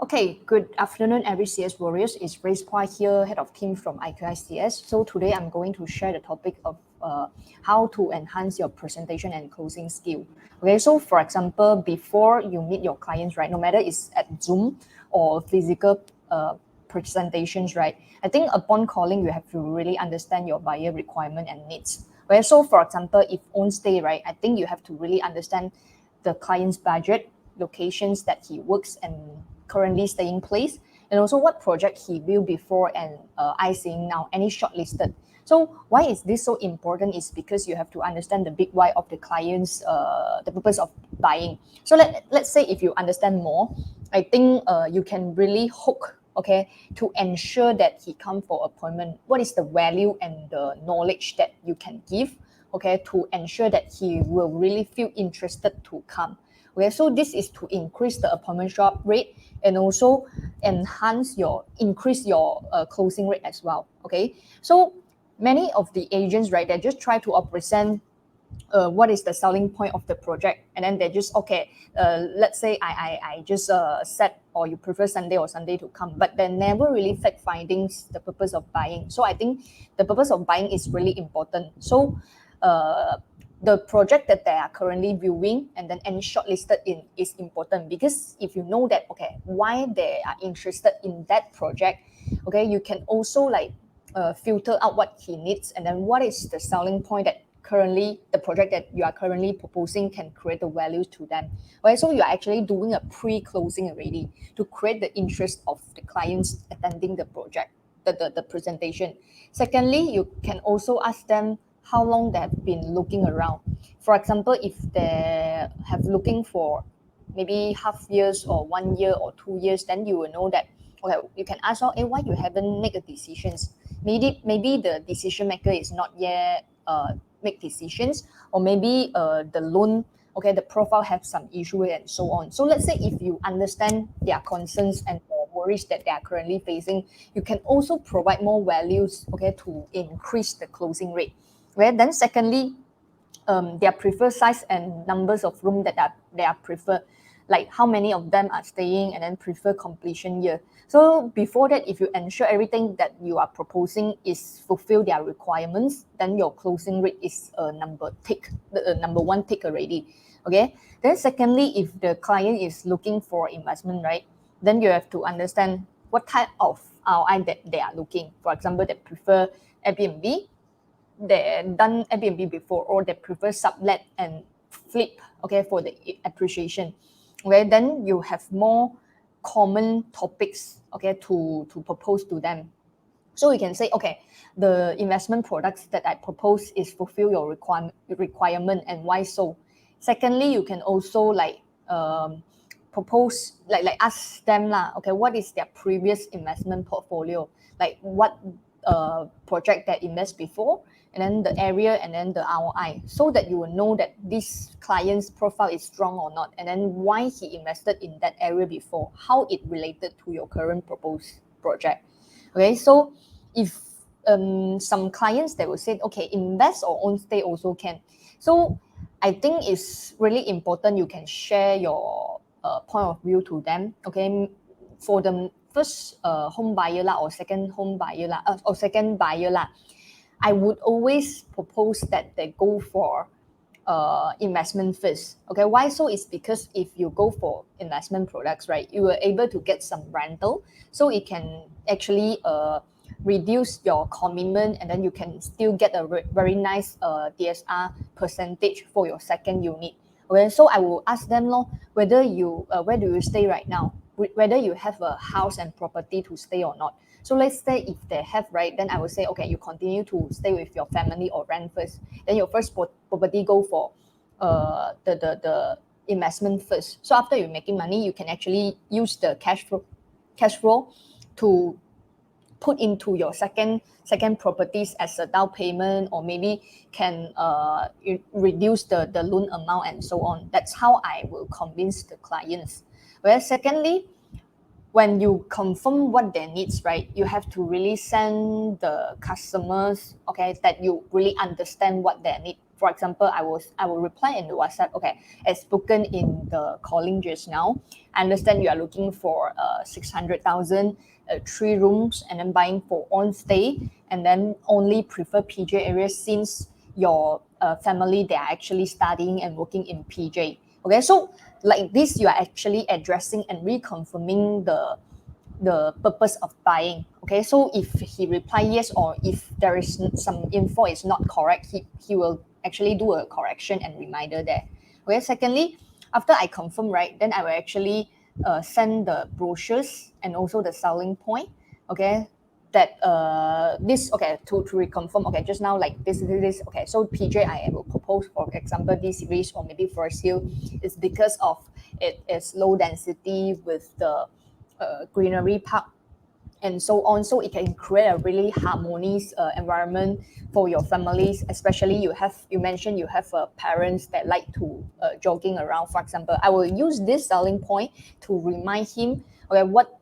Okay, good afternoon, every CS warriors. It's Phua here, head of team from IQI CS. So today I'm going to share the topic of how to enhance your presentation and closing skill. Okay, so for example, before you meet your clients, right, no matter it's at Zoom or physical presentations, right, I think upon calling, you have to really understand your buyer requirement and needs. Okay, so for example, if on stay, right, I think you have to really understand the client's budget, locations that he works and currently staying place, and also what project he viewed before and I seeing now, any shortlisted. So why is this so important is because you have to understand the big why of the client's, the purpose of buying. So let's say if you understand more, I think you can really hook, okay, to ensure that he come for appointment. What is the value and the knowledge that you can give, okay, to ensure that he will really feel interested to come. Okay, so this is to increase the appointment drop rate and also increase your closing rate as well. Okay, so many of the agents, right, they just try to present what is the selling point of the project, and then they just let's say I just set, or you prefer Sunday or Sunday to come, but they never really fact findings the purpose of buying. So I think the purpose of buying is really important. So the project that they are currently viewing and then any shortlisted in is important, because if you know that, okay, why they are interested in that project, okay, you can also filter out what he needs, and then what is the selling point that currently the project that you are currently proposing can create the value to them. Okay, so you are actually doing a pre-closing already to create the interest of the clients attending the project, the presentation. Secondly, you can also ask them how long they have been looking around. For example, if they have looking for maybe half years or 1 year or 2 years, then you will know that, okay, you can ask, why you haven't make a decisions? Maybe the decision maker is not yet make decisions, or maybe the loan, okay, the profile have some issue and so on. So let's say if you understand their concerns and worries that they are currently facing, you can also provide more values, okay, to increase the closing rate. Right? Then secondly, their preferred size and numbers of room that they are preferred, like how many of them are staying, and then prefer completion year. So before that, if you ensure everything that you are proposing is fulfill their requirements, then your closing rate is number one tick already. Okay. Then secondly, if the client is looking for investment, right, then you have to understand what type of ROI that they are looking. For example, they prefer Airbnb, they done Airbnb before, or they prefer sublet and flip, okay, for the appreciation. Okay, then you have more common topics, okay, to propose to them. So you can say, okay, the investment products that I propose is fulfill your requirement, and why so. Secondly, you can also propose, ask them okay, what is their previous investment portfolio, like what project they invest before, and then the area, and then the ROI, so that you will know that this client's profile is strong or not, and then why he invested in that area before, how it related to your current proposed project. Okay, so if some clients, they will say, okay, invest or own stay also can. So I think it's really important you can share your point of view to them. Okay, for the first home buyer or second home buyer or second buyer I would always propose that they go for investment first. Okay, why so? Is because if you go for investment products, right, you are able to get some rental, so it can actually reduce your commitment, and then you can still get a very nice DSR percentage for your second unit. Okay, so I will ask them whether you where do you stay right now, whether you have a house and property to stay or not. So let's say if they have, right, then I will say, okay, you continue to stay with your family or rent first. Then your first property go for the investment first. So after you're making money, you can actually use the cash flow to put into your second properties as a down payment, or maybe can reduce the loan amount and so on. That's how I will convince the clients. Well, secondly, when you confirm what their needs, right, you have to really send the customers, okay, that you really understand what they need. for example, I will reply in the WhatsApp, okay, as spoken in the calling just now, I understand you are looking for 600,000, 3 rooms, and then buying for on stay, and then only prefer PJ areas since your family, they are actually studying and working in PJ. Okay, so like this, you are actually addressing and reconfirming the purpose of buying. Okay, so if he reply yes, or if there is some info is not correct, he will actually do a correction and reminder there. Okay, secondly, after I confirm, right, then I will actually send the brochures and also the selling point. Okay, that this, okay, to reconfirm, okay, just now like this, okay, so PJ I will propose, for example, this series or maybe First Hill is because of it is low density with the greenery park and so on, so it can create a really harmonious environment for your families, especially you mentioned you have parents that like to jogging around, for example. I will use this selling point to remind him, okay, what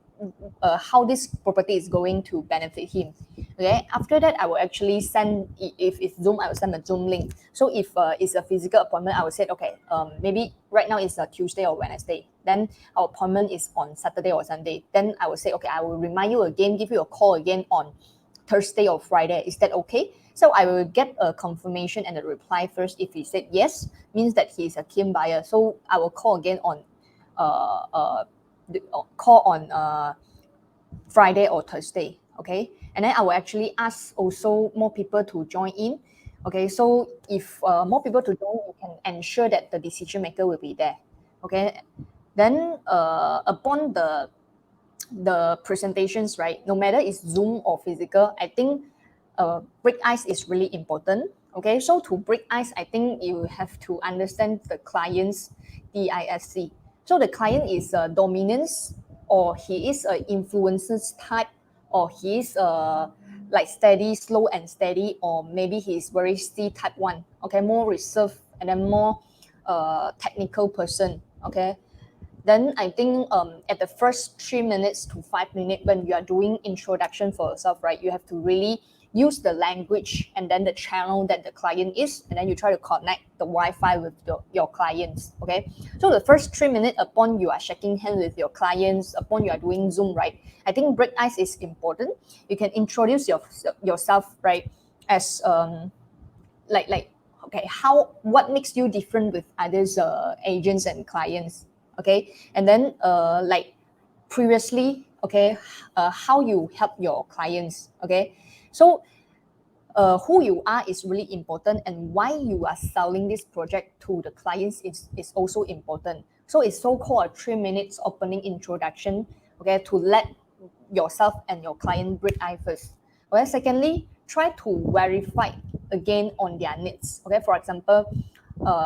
how this property is going to benefit him. Okay, after that I will actually send, if it's Zoom, I will send a Zoom link. So if it's a physical appointment, I will say, okay, maybe right now it's a Tuesday or Wednesday, then our appointment is on Saturday or Sunday, then I will say, okay, I will remind you again, give you a call again on Thursday or Friday. Is that okay? So I will get a confirmation and a reply first. If he said yes, means that he's a keen buyer, so I will call again on Friday or Thursday. Okay, and then I will actually ask also more people to join in. Okay, so if more people to join, you can ensure that the decision maker will be there. Okay, then upon the presentations, right, no matter it's Zoom or physical, I think break ice is really important. Okay, so to break ice, I think you have to understand the client's DISC. So the client is a dominance, or he is a influences type, or he is like steady, slow and steady, or maybe he is very C type one. Okay, more reserved and then more technical person. Okay, then I think at the first 3 minutes to 5 minutes when you are doing introduction for yourself, right, you have to really use the language and then the channel that the client is, and then you try to connect the Wi-Fi with your clients. Okay, so the first 3 minutes upon you are shaking hands with your clients, upon you are doing Zoom, right, I think break ice is important. You can introduce yourself, right, as like okay, what makes you different with others agents and clients. Okay, and then like previously, okay, how you help your clients. Okay, so who you are is really important, and why you are selling this project to the clients is also important. So it's so-called a 3 minutes opening introduction, okay, to let yourself and your client break ice first. Okay, secondly, try to verify again on their needs. Okay, for example,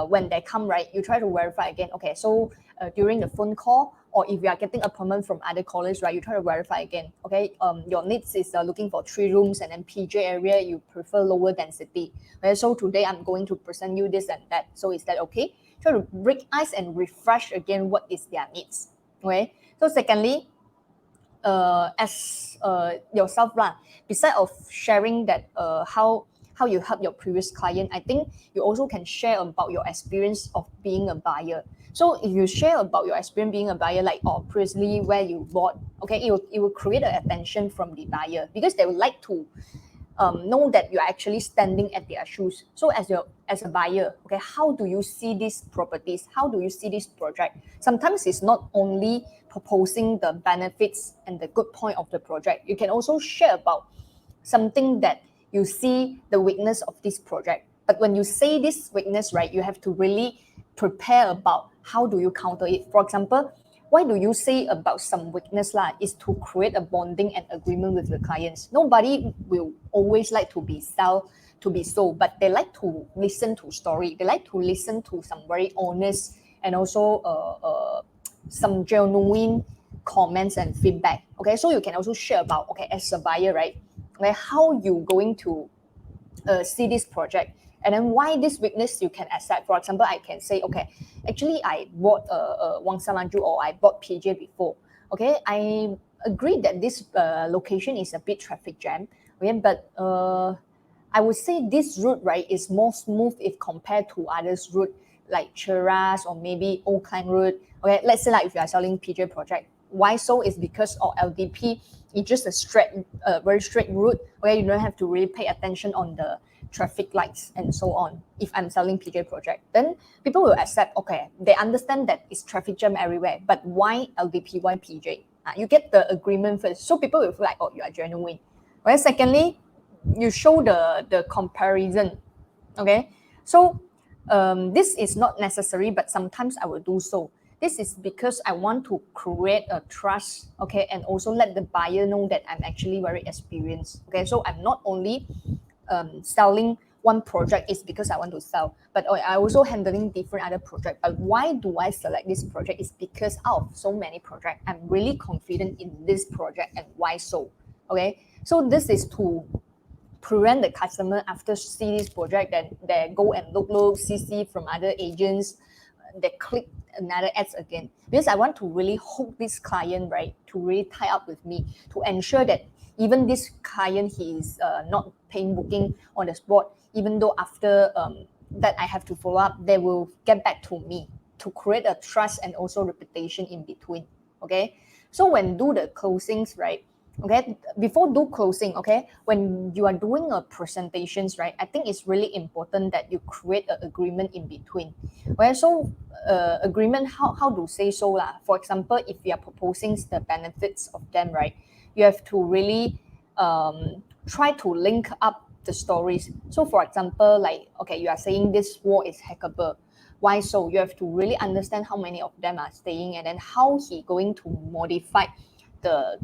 when they come, right, you try to verify again. Okay, so during the phone call, or if you are getting appointment from other callers, right, you try to verify again. Okay, your needs is looking for 3 rooms, and then PJ area you prefer lower density. Okay, so today I'm going to present you this and that. So is that okay? Try to break ice and refresh again what is their needs. Okay, so secondly, as yourself, besides of sharing that how you help your previous client, I think you also can share about your experience of being a buyer. So if you share about your experience being a buyer, like previously where you bought, okay, it will create an attention from the buyer, because they would like to know that you're actually standing at their shoes. So as a buyer, okay, how do you see these properties? How do you see this project? Sometimes it's not only proposing the benefits and the good point of the project. You can also share about something that you see the weakness of this project. But when you say this weakness, right, you have to really prepare about how do you counter it. For example, why do you say about some weakness is to create a bonding and agreement with the clients. Nobody will always like to be sold, but they like to listen to story. They like to listen to some very honest and also some genuine comments and feedback. Okay, so you can also share about, okay, as a buyer, right, okay, how you going to see this project, and then why this weakness you can accept. For example, I can say, okay, actually I bought Wang Samanju, or I bought PJ before. Okay, I agree that this location is a bit traffic jam. Okay, but I would say this route, right, is more smooth if compared to others route like Cheras or maybe Old Client route. Okay, let's say like if you are selling PJ project, why so is because of LDP, it's just a very straight route where you don't have to really pay attention on the traffic lights and so on. If I'm selling PJ project, then people will accept, okay, they understand that it's traffic jam everywhere, but why LDP, why PJ? You get the agreement first, so people will feel like, oh, you are genuine. Right? Secondly, you show the comparison. Okay, so this is not necessary, but sometimes I will do so. This is because I want to create a trust, okay, and also let the buyer know that I'm actually very experienced. Okay, so I'm not only selling one project is because I want to sell, but I also handling different other projects. But why do I select this project? Is because out of so many projects, I'm really confident in this project, and why so? Okay, so this is to prevent the customer after see this project that they go and look, see from other agents, they click another ads again. Because I want to really hook this client, right, to really tie up with me, to ensure that even this client, he is not paying booking on the spot, even though after that I have to follow up, they will get back to me to create a trust and also reputation in between. Okay, so when do the closings, right? Okay, before do closing, okay, when you are doing a presentations, right, I think it's really important that you create an agreement in between. Okay, so agreement, how to say so lah? For example, if you are proposing the benefits of them, right, you have to really try to link up the stories. So for example, like, okay, you are saying this wall is hackable. Why so? You have to really understand how many of them are staying, and then how he going to modify the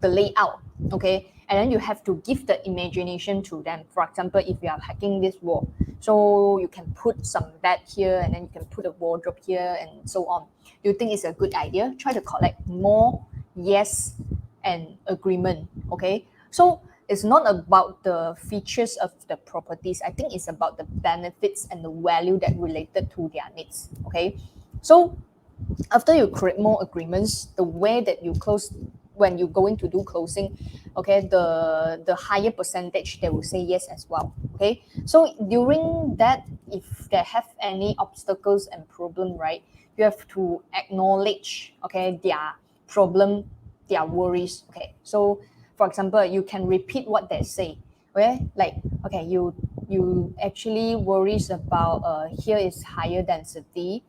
layout, okay? And then you have to give the imagination to them. For example, if you are hacking this wall, so you can put some bed here, and then you can put a wardrobe here, and so on. Do you think it's a good idea? Try to collect more yes and agreement, okay? So it's not about the features of the properties. I think it's about the benefits and the value that related to their needs, okay? So after you create more agreements, the way that you close, when you're going to do closing, okay, the higher percentage they will say yes as well. Okay, so during that, if they have any obstacles and problem, right, you have to acknowledge, okay, their problem, their worries. Okay, so for example, you can repeat what they say. Okay, like, okay, you actually worries about here is higher density,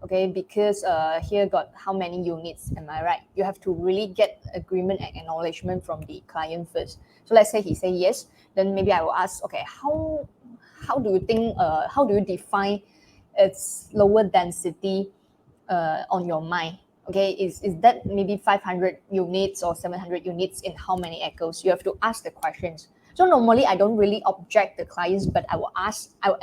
okay, because here got how many units, am I right? You have to really get agreement and acknowledgement from the client first. So let's say he say yes, then maybe I will ask, okay, how do you think, how do you define its lower density on your mind? Okay, is that maybe 500 units or 700 units in how many echoes? You have to ask the questions. So normally I don't really object the clients, but I will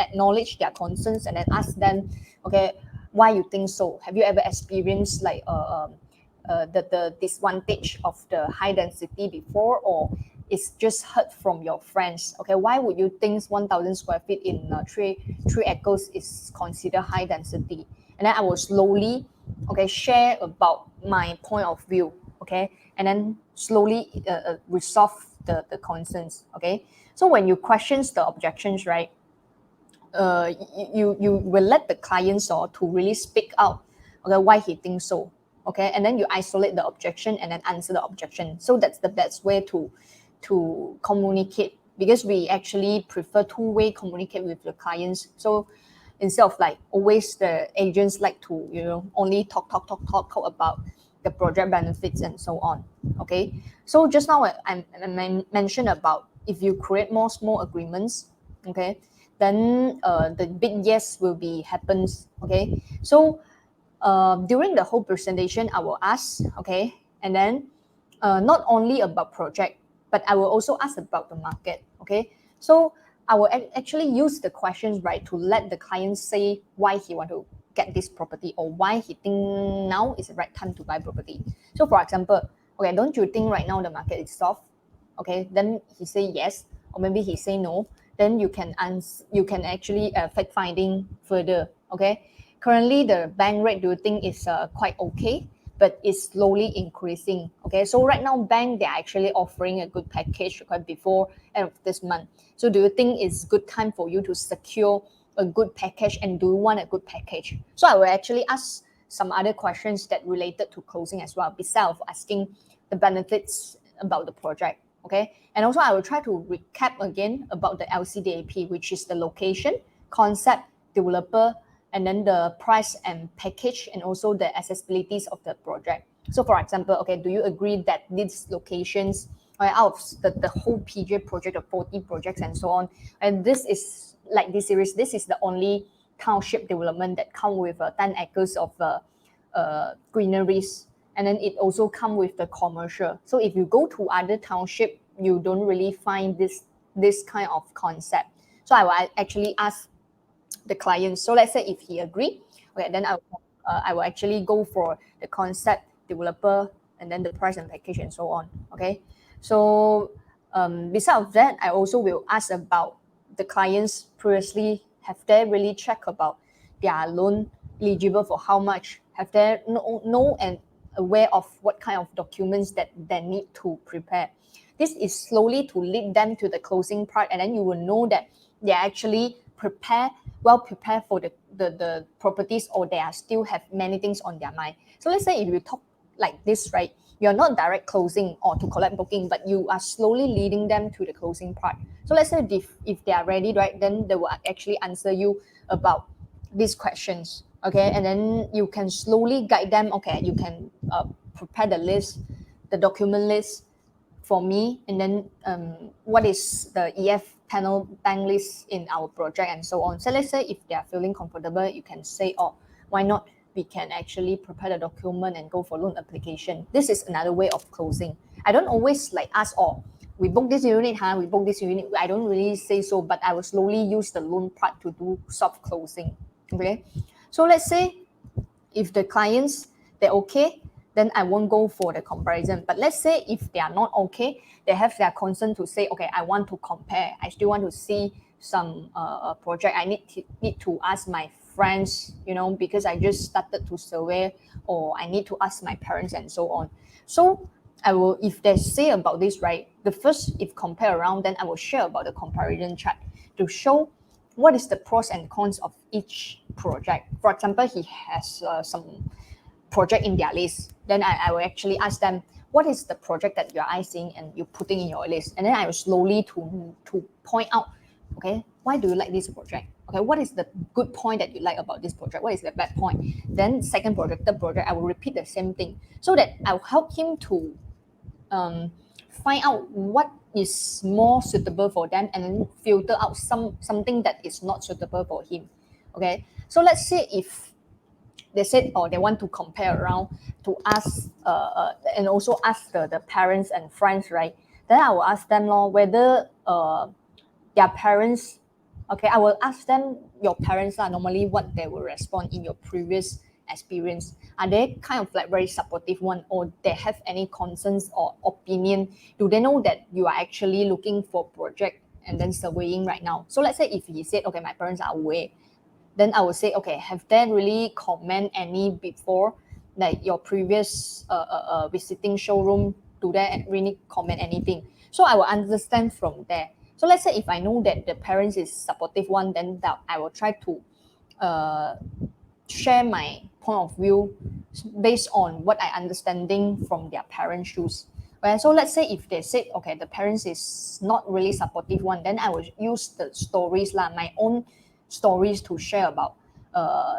acknowledge their concerns and then ask them, okay, why you think so? Have you ever experienced like the disadvantage of the high density before, or it's just heard from your friends? Okay, why would you think 1,000 square feet in three acres is considered high density? And then I will slowly, okay, share about my point of view, okay, and then slowly resolve the concerns. Okay, so when you questions the objections, right, you will let the clients or to really speak out, okay, why he thinks so, okay, and then you isolate the objection and then answer the objection. So that's the best way to communicate, because we actually prefer two-way communicate with the clients. So instead of like always the agents like to, you know, only talk about the project benefits and so on. Okay, so just now I mentioned about if you create more small agreements, okay, then the big yes will be happens. Okay, so during the whole presentation I will ask, okay, and then not only about project, but I will also ask about the market. Okay, so I will actually use the questions, right, to let the client say why he want to get this property, or why he think now is the right time to buy property. So for example, okay, don't you think right now the market is soft? Okay, then he say yes, or maybe he say no. Then you can actually fact finding further. Okay, currently the bank rate, do you think is quite okay? but it's slowly increasing. Okay, so right now bank, they're actually offering a good package before end of this month. So do you think it's good time for you to secure a good package, and do you want a good package? So I will actually ask some other questions that related to closing as well, besides asking the benefits about the project. Okay, and also I will try to recap again about the LCDAP, which is the location, concept, developer, and then the price and package, and also the accessibilities of the project. So for example, okay, do you agree that these locations are out of the whole PJ project of 40 projects and so on, and this is like this series, this is the only township development that come with 10 acres of greeneries, and then it also come with the commercial. So if you go to other township, you don't really find this kind of concept. So I will actually ask the client. So let's say if he agree, okay, then I will actually go for the concept, developer, and then the price and package and so on. Okay, so besides that, I also will ask about the clients previously. Have they really checked about their loan eligible for how much? Have they know and aware of what kind of documents that they need to prepare? This is slowly to lead them to the closing part, and then you will know that they are actually well prepared for the properties, or they are still have many things on their mind. So let's say if you talk like this, right, you're not direct closing or to collect booking, but you are slowly leading them to the closing part. So let's say if they are ready, right, then they will actually answer you about these questions. Okay, and then you can slowly guide them. Okay, you can prepare the list, the document list for me, and then what is the EF panel bank list in our project and so on. So let's say if they are feeling comfortable, you can say, oh, why not we can actually prepare the document and go for loan application. This is another way of closing. I don't always like ask, oh, we book this unit, we book this unit. I don't really say so, but I will slowly use the loan part to do soft closing. Okay, so let's say if the clients, they're okay, then I won't go for the comparison. But let's say if they are not okay, they have their concern to say, okay, I want to compare. I still want to see some project. I need to ask my friends, because I just started to survey, or I need to ask my parents and so on. So I will, if they say about this, right, the first, if compare around, then I will share about the comparison chart to show what is the pros and cons of each project. For example, he has some project in their list. Then I will actually ask them, what is the project that you're seeing and you're putting in your list? And then I will slowly to point out, okay, why do you like this project? Okay, what is the good point that you like about this project? What is the bad point? Then second project, third project, I will repeat the same thing so that I'll help him to find out what is more suitable for them, and then filter out something that is not suitable for him. Okay, so let's say if they said, or they want to compare around to ask and also ask the parents and friends, right? Then I will ask them whether their parents, okay, I will ask them, your parents are normally what they will respond in your previous experience. Are they kind of like very supportive one, or they have any concerns or opinion? Do they know that you are actually looking for project and then surveying right now? So let's say if he said, okay, my parents are aware, then I would say, okay, have they really comment any before, like your previous visiting showroom? Do they really comment anything? So I will understand from there. So let's say if I know that the parents is supportive one, then that I will try to share my point of view based on what I understanding from their parents' shoes. Right? So let's say if they said, okay, the parents is not really supportive one, then I will use the stories, my own stories to share about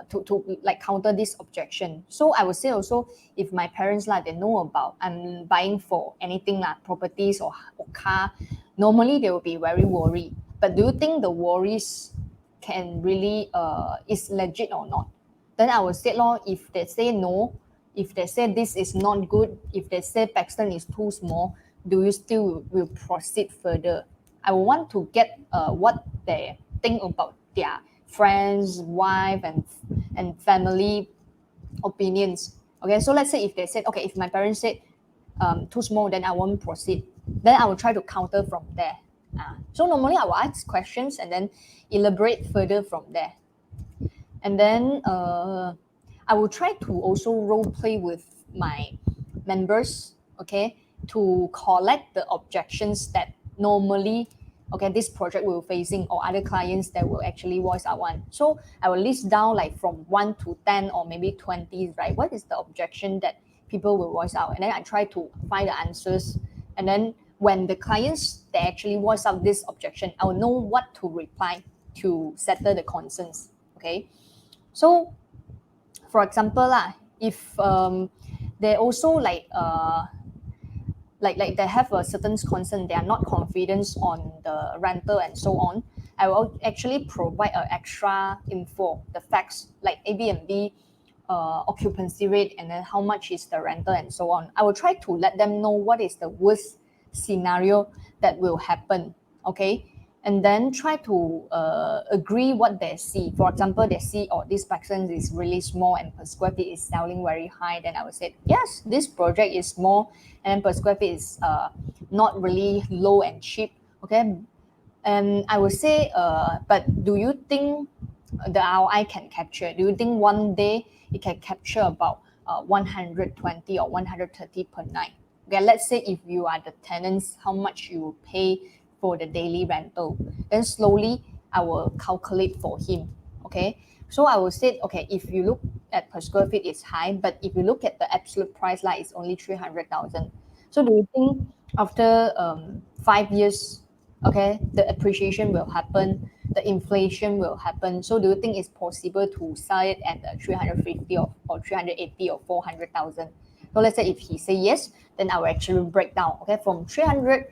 to like counter this objection. So I would say also, if my parents they know about I'm buying for anything properties or car, normally they will be very worried. But do you think the worries can really is legit or not? Then I would say, if they say no, if they say this is not good, if they say Paxton is too small, do you still will proceed further? I will want to get what they think about their friends, wife, and family opinions. Okay, so let's say if they said, okay, if my parents said too small, then I won't proceed. Then I will try to counter from there. So normally I will ask questions and then elaborate further from there. And then I will try to also role play with my members, okay, to collect the objections that normally, okay, this project will facing or other clients that will actually voice out one. So I will list down like from 1 to 10 or maybe 20, right? What is the objection that people will voice out? And then I try to find the answers. And then when the clients, they actually voice out this objection, I will know what to reply to settle the concerns, okay? So for example, if they also like they have a certain concern, they are not confident on the rental and so on, I will actually provide an extra info, the facts like Airbnb occupancy rate and then how much is the rental and so on. I will try to let them know what is the worst scenario that will happen, okay? And then try to agree what they see. For example, they see, oh, this person is really small and per square feet is selling very high. Then I would say, yes, this project is small and then per square feet is not really low and cheap, okay? And I would say, but do you think the ROI can capture? Do you think one day it can capture about 120 or 130 per night? Okay, let's say if you are the tenants, how much you will pay for the daily rental. Then slowly I will calculate for him, okay? So I will say, okay, if you look at per square feet, it's high, but if you look at the absolute price, like it's only 300,000. So do you think after 5 years, okay, the appreciation will happen, the inflation will happen? So do you think it's possible to sell it at 350 or 380 or 400,000? So let's say if he say yes, then I will actually break down, okay, from 400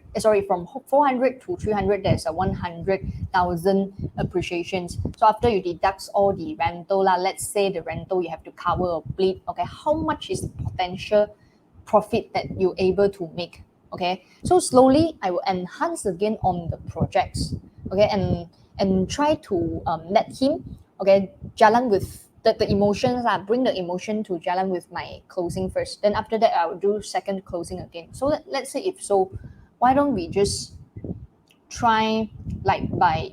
to 300, there's a 100,000 appreciations. So after you deduct all the rental, let's say the rental you have to cover or bleed, okay, how much is the potential profit that you're able to make, okay? So slowly I will enhance again on the projects, okay, and try to let him, okay, jalan with the emotions, bring the emotion to jalan with my closing first. Then after that, I will do second closing again. So let's say if so, why don't we just try like by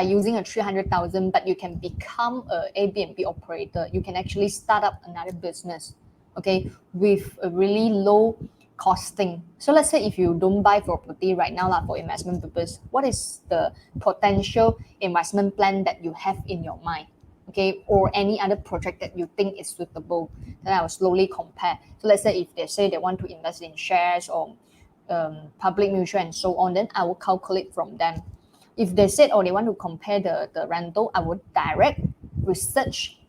using a 300,000, but you can become a Airbnb operator. You can actually start up another business, okay, with a really low costing. So let's say if you don't buy property right now for investment purpose, what is the potential investment plan that you have in your mind? Okay, or any other project that you think is suitable, then I will slowly compare. So let's say if they say they want to invest in shares or public mutual and so on, then I will calculate from them. If they said, oh, they want to compare the rental, I would direct research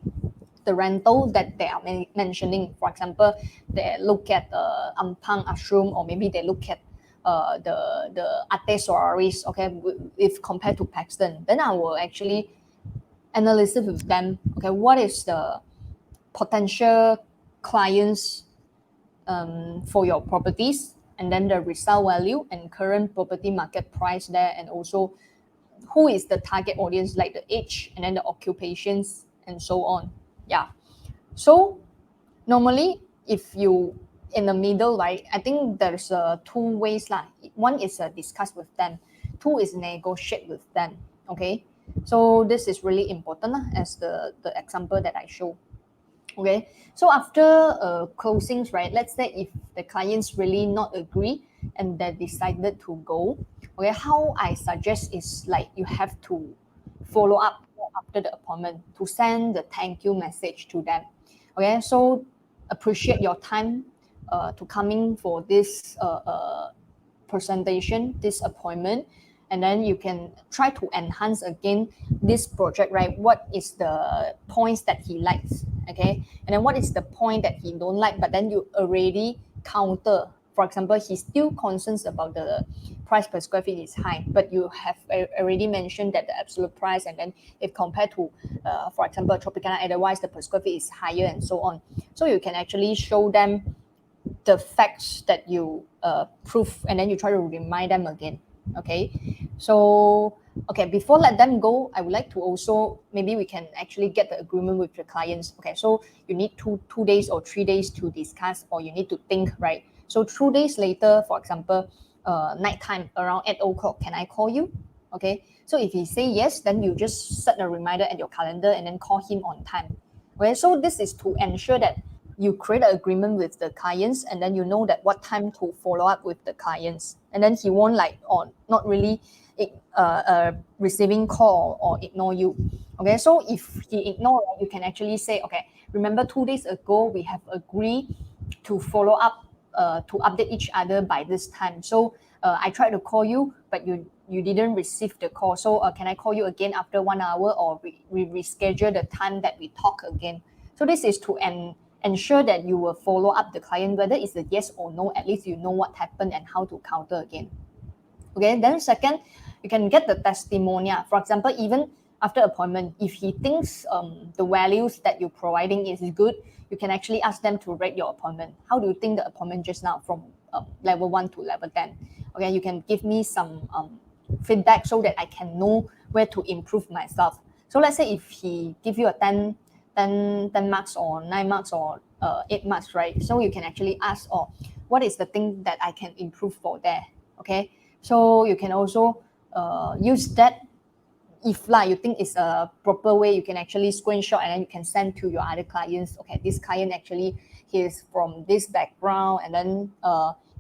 the rental that they are mentioning. For example, they look at Ampang Ashram, or maybe they look at the Ate Solaris, okay, if compared to Paxton, then I will actually analyze it with them. Okay, what is the potential clients for your properties, and then the resale value and current property market price there, and also who is the target audience, like the age and then the occupations and so on. Yeah. So normally if you in the middle, right, I think there's two ways lah. One is discuss with them, two is negotiate with them, okay? So this is really important as the example that I show. Okay, so after closings, right, let's say if the clients really not agree and they decided to go, okay, how I suggest is like you have to follow up after the appointment to send the thank you message to them. Okay, so appreciate your time to coming for this presentation, this appointment, and then you can try to enhance again this project, right? What is the points that he likes, okay? And then what is the point that he don't like, but then you already counter. For example, he still concerns about the price per square feet is high, but you have already mentioned that the absolute price, and then if compared to, for example, Tropicana, otherwise the per square feet is higher and so on. So you can actually show them the facts that you prove, and then you try to remind them again. Okay, so okay, before let them go, I would like to also, maybe we can actually get the agreement with the clients. Okay, so you need two days or 3 days to discuss, or you need to think, right? So 2 days later, for example, nighttime around 8 o'clock, can I call you? Okay, so if he say yes, then you just set a reminder at your calendar and then call him on time. Okay, so this is to ensure that you create an agreement with the clients, and then you know that what time to follow up with the clients, and then he won't like or not really receiving call or ignore you. Okay, so if he ignore, you can actually say, okay, remember 2 days ago we have agreed to follow up, to update each other by this time. So I tried to call you, but you didn't receive the call. So can I call you again after 1 hour, or we reschedule the time that we talk again? So this is to ensure that you will follow up the client, whether it's a yes or no. At least you know what happened and how to counter again. Okay, then second, you can get the testimonial. For example, even after appointment, if he thinks the values that you're providing is good, you can actually ask them to rate your appointment. How do you think the appointment just now from level 1 to level 10? Okay, you can give me some feedback so that I can know where to improve myself. So let's say if he give you a 10 marks or 9 marks or 8 marks, right? So you can actually ask, oh, what is the thing that I can improve for there? Okay, so you can also use that. If you think it's a proper way, you can actually screenshot and then you can send to your other clients. Okay, this client actually, he is from this background, and then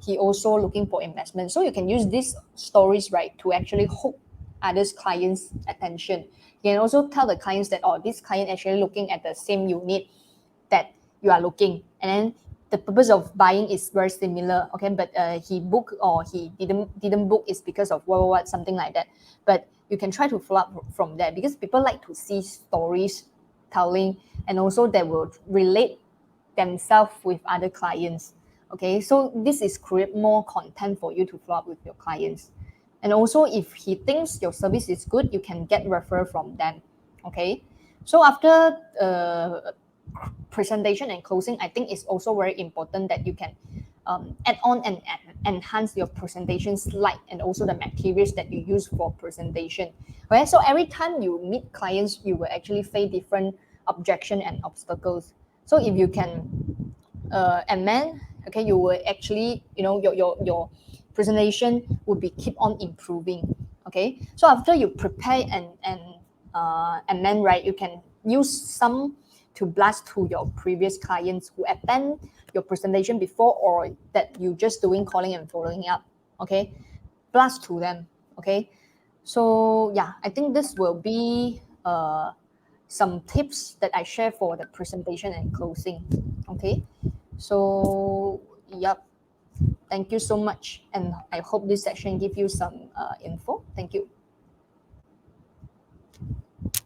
he also looking for investment. So you can use these stories, right, to actually hook others clients attention. You can also tell the clients that, oh, this client actually looking at the same unit that you are looking, and then the purpose of buying is very similar. Okay, but he booked or he didn't book is because of what something like that. But you can try to follow up from there, because people like to see stories telling, and also they will relate themselves with other clients. Okay, so this is create more content for you to follow up with your clients. And also, if he thinks your service is good, you can get referral from them. Okay, so after presentation and closing, I think it's also very important that you can add on and enhance your presentation slide and also the materials that you use for presentation. Okay, so every time you meet clients, you will actually face different objection and obstacles. So if you can amend, okay, you will actually, your presentation will be keep on improving. Okay, so after you prepare and amend, right, you can use some to blast to your previous clients who attend your presentation before, or that you just doing calling and following up. Okay, blast to them. Okay, so yeah, I think this will be some tips that I share for the presentation and closing. Okay, so yep, thank you so much, and I hope this section give you some info. Thank you.